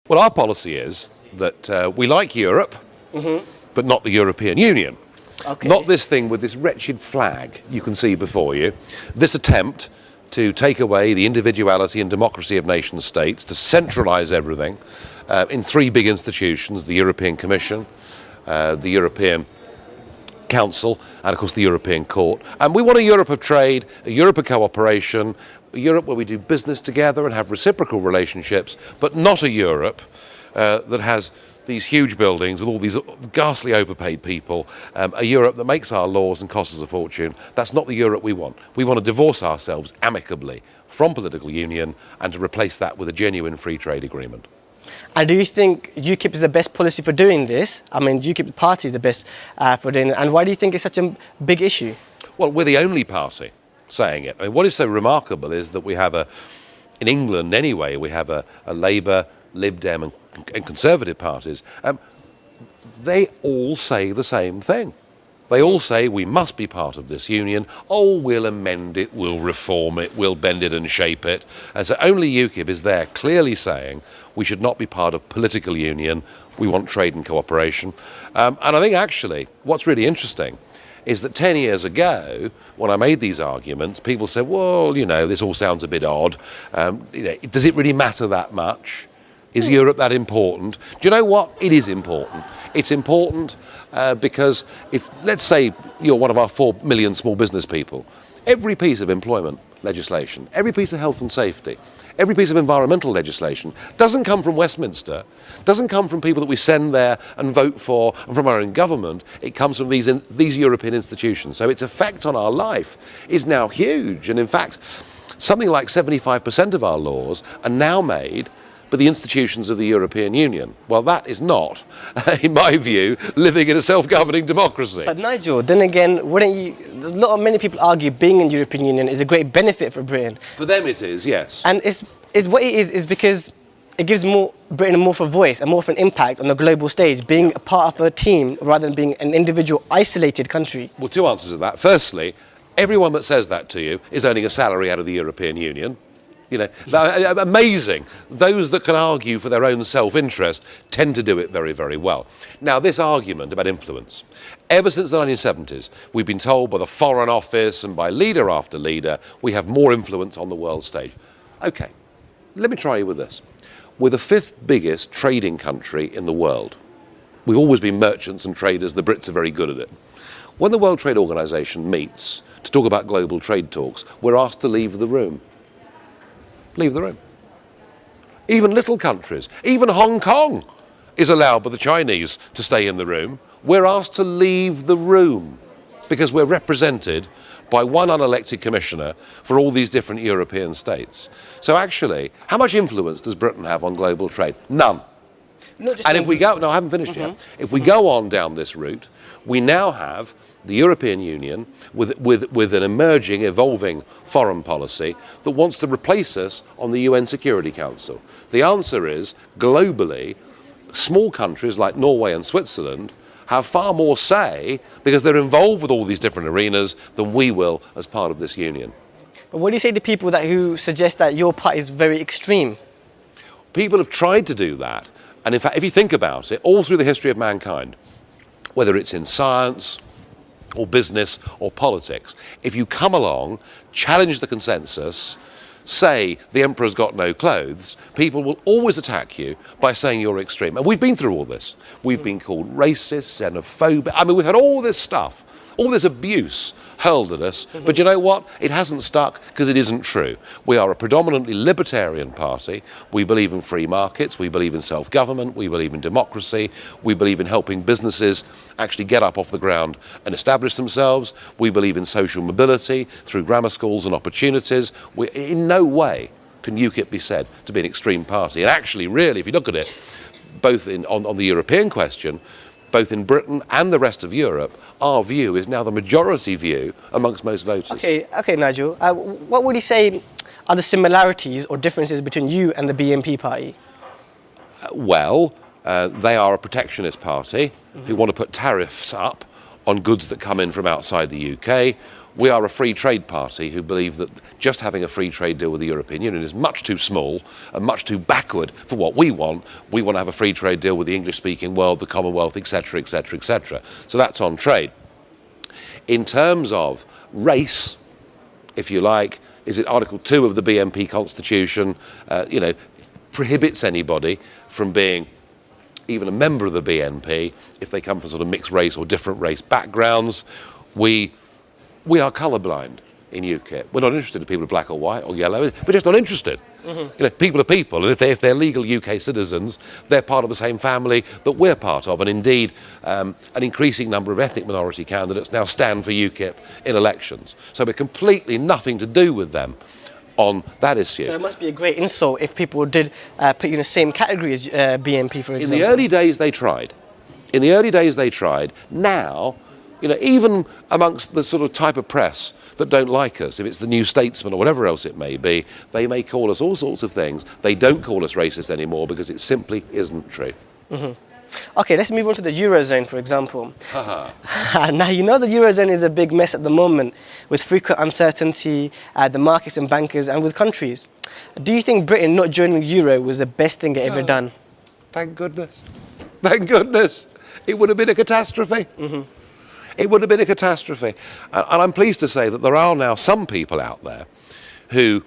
Well, our policy is that we like Europe, but not the European Union. Okay. Not this thing with this wretched flag you can see before you. This attempt to take away the individuality and democracy of nation states, to centralise everything in three big institutions, the European Commission, the European Council, and of course the European Court. And we want a Europe of trade, a Europe of cooperation, a Europe where we do business together and have reciprocal relationships, but not a Europe that has these huge buildings with all these ghastly overpaid people, a Europe that makes our laws and costs us a fortune. That's not the Europe we want. We want to divorce ourselves amicably from political union and to replace that with a genuine free trade agreement. And do you think Ukip is the best policy for doing this? I mean, Ukip party is the best for doing it. And why do you think it's such a big issue? Well, we're the only party saying it. I mean, what is so remarkable is that we have in England anyway, we have a Labour, Lib Dem and Conservative parties. They all say the same thing. They all say we must be part of this union. Oh, we'll amend it, we'll reform it, we'll bend it and shape it. And so only Ukip is there clearly saying we should not be part of political union. We want trade and cooperation. And I think actually what's really interesting is that 10 years ago, when I made these arguments, people said, well, this all sounds a bit odd. Does it really matter that much? Is Europe that important? Do you know what? It is important. It's important because if, let's say, you're one of our 4 million small business people, every piece of employment legislation, every piece of health and safety, every piece of environmental legislation doesn't come from Westminster, doesn't come from people that we send there and vote for and from our own government. It comes from these European institutions. So its effect on our life is now huge. And in fact, something like 75% of our laws are now made by the institutions of the European Union. Well, that is not, in my view, living in a self-governing democracy. But Nigel, then again, many people argue being in the European Union is a great benefit for Britain. For them it is, yes. And what it is because it gives Britain more of a voice and more of an impact on the global stage, being a part of a team rather than being an individual isolated country. Well, two answers to that. Firstly, everyone that says that to you is earning a salary out of the European Union. Amazing. Those that can argue for their own self-interest tend to do it very, very well. Now, this argument about influence, ever since the 1970s, we've been told by the Foreign Office and by leader after leader, we have more influence on the world stage. Okay, let me try you with this. We're the 5th biggest trading country in the world. We've always been merchants and traders. The Brits are very good at it. When the World Trade Organization meets to talk about global trade talks, we're asked to leave the room. Leave the room. Even little countries, even Hong Kong is allowed by the Chinese to stay in the room. We're asked to leave the room because we're represented by one unelected commissioner for all these different European states. So actually, how much influence does Britain have on global trade? None. And if we go, no, I haven't finished yet. If we go on down this route, we now have the European Union with an emerging, evolving foreign policy that wants to replace us on the UN Security Council. The answer is, globally, small countries like Norway and Switzerland have far more say because they're involved with all these different arenas than we will as part of this union. But what do you say to people who suggest that your party is very extreme? People have tried to do that. And in fact, if you think about it, all through the history of mankind, whether it's in science, or business, or politics, if you come along, challenge the consensus, say the emperor's got no clothes, people will always attack you by saying you're extreme. And we've been through all this. We've been called racist, xenophobic. I mean, we've had all this stuff, all this abuse hurled at us. But you know what? It hasn't stuck because it isn't true. We are a predominantly libertarian party. We believe in free markets. We believe in self-government. We believe in democracy. We believe in helping businesses actually get up off the ground and establish themselves. We believe in social mobility through grammar schools and opportunities. In no way can UKIP be said to be an extreme party. And actually, really, if you look at it, both on the European question, both in Britain and the rest of Europe, our view is now the majority view amongst most voters. Okay, Nigel. What would you say are the similarities or differences between you and the BNP party? They are a protectionist party who want to put tariffs up on goods that come in from outside the UK. We are a free trade party who believe that just having a free trade deal with the European Union is much too small and much too backward for what we want. We want to have a free trade deal with the English-speaking world, the Commonwealth, etc., etc., etc. So that's on trade. In terms of race, if you like, is it Article 2 of the BNP Constitution, prohibits anybody from being even a member of the BNP if they come from sort of mixed race or different race backgrounds. We are colourblind in Ukip. We're not interested in people who are black or white or yellow. We're just not interested. People are people, and if they're legal UK citizens, they're part of the same family that we're part of. And indeed, an increasing number of ethnic minority candidates now stand for Ukip in elections. So we're completely nothing to do with them on that issue. So it must be a great insult if people did put you in the same category as BNP, for example. In the early days, they tried. Now, even amongst the sort of type of press that don't like us, if it's the New Statesman or whatever else it may be, they may call us all sorts of things. They don't call us racist anymore because it simply isn't true. Okay, let's move on to the Eurozone, for example. Now, the Eurozone is a big mess at the moment with frequent uncertainty, the markets and bankers, and with countries. Do you think Britain not joining the Euro was the best thing it ever done? Thank goodness. Thank goodness. It would have been a catastrophe. It would have been a catastrophe. And I'm pleased to say that there are now some people out there who,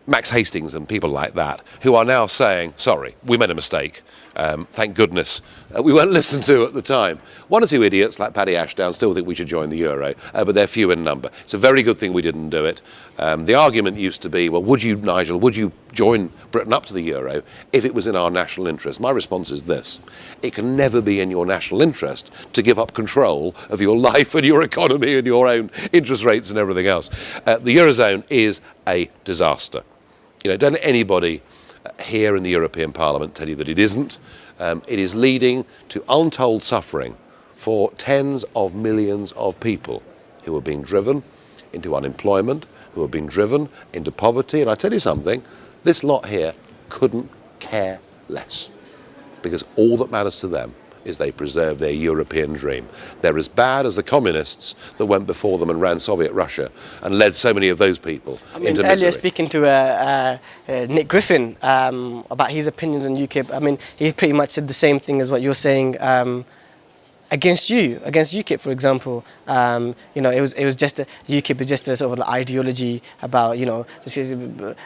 Max Hastings and people like that, who are now saying, sorry, we made a mistake. Thank goodness we weren't listened to at the time. One or two idiots like Paddy Ashdown still think we should join the euro, but they're few in number. It's a very good thing we didn't do it. The argument used to be, well, would you, Nigel, would you join Britain up to the euro if it was in our national interest? My response is this: it can never be in your national interest to give up control of your life and your economy and your own interest rates and everything else. The eurozone is a disaster. Don't let anybody here in the European Parliament tell you that it isn't. It is leading to untold suffering for tens of millions of people who are being driven into unemployment, who are being driven into poverty. And I tell you something, this lot here couldn't care less, because all that matters to them is they preserve their European dream. They're as bad as the communists that went before them and ran Soviet Russia and led so many of those people into misery. Earlier speaking to Nick Griffin about his opinions on UKIP, he pretty much said the same thing as what you're saying against UKIP, for example. It was just UKIP is just a sort of ideology about this is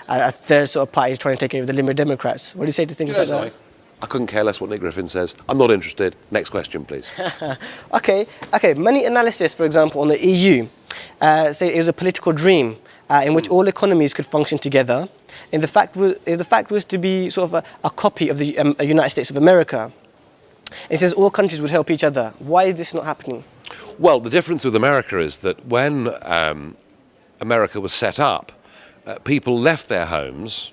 a third sort of party trying to take over the Liberal Democrats. What do you say to things like that? I couldn't care less what Nick Griffin says. I'm not interested. Next question, please. Okay. Many analysis, for example, on the EU say it was a political dream in which all economies could function together. And the fact was to be sort of a copy of the United States of America. It says all countries would help each other. Why is this not happening? Well, the difference with America is that when America was set up, people left their homes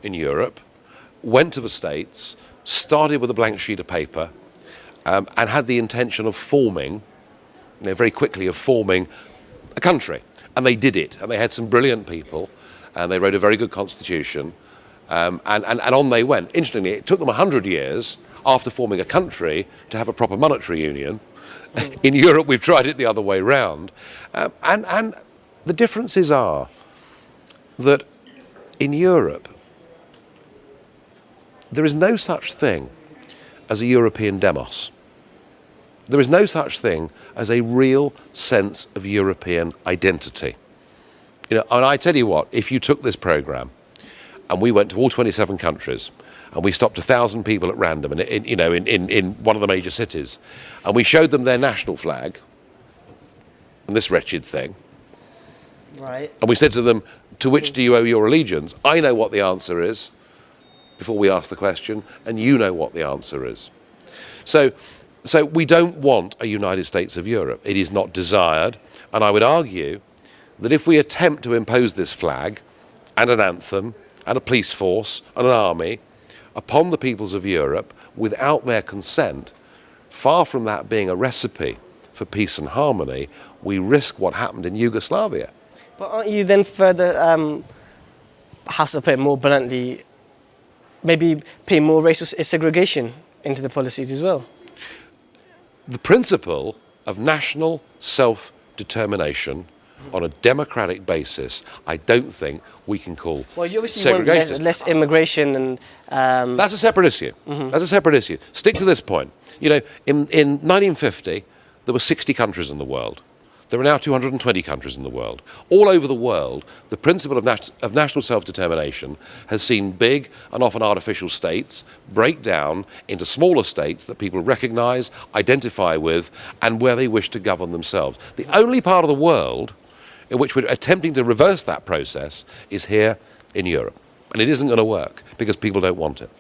in Europe, went to the States, started with a blank sheet of paper, and had the intention of forming, very quickly, of forming a country. And they did it. And they had some brilliant people, and they wrote a very good constitution, and on they went. Interestingly, it took them 100 years after forming a country to have a proper monetary union. In Europe, we've tried it the other way round. And the differences are that in Europe, there is no such thing as a European demos. There is no such thing as a real sense of European identity. And I tell you what, if you took this programme and we went to all 27 countries and we stopped 1,000 people at random in one of the major cities and we showed them their national flag and this wretched thing, right, and we said to them, to which do you owe your allegiance? I know what the answer is before we ask the question, and you know what the answer is. So we don't want a United States of Europe. It is not desired, and I would argue that if we attempt to impose this flag and an anthem and a police force and an army upon the peoples of Europe without their consent, far from that being a recipe for peace and harmony, we risk what happened in Yugoslavia. But aren't you then further, how to put it more bluntly, maybe pay more racial segregation into the policies as well? The principle of national self-determination on a democratic basis, I don't think we can call Well, you obviously want segregationist. less immigration and. That's a separate issue. That's a separate issue. Stick to this point. You know, in 1950, there were 60 countries in the world. There are now 220 countries in the world. All over the world, the principle of national self-determination has seen big and often artificial states break down into smaller states that people recognise, identify with, and where they wish to govern themselves. The only part of the world in which we're attempting to reverse that process is here in Europe. And it isn't going to work because people don't want it.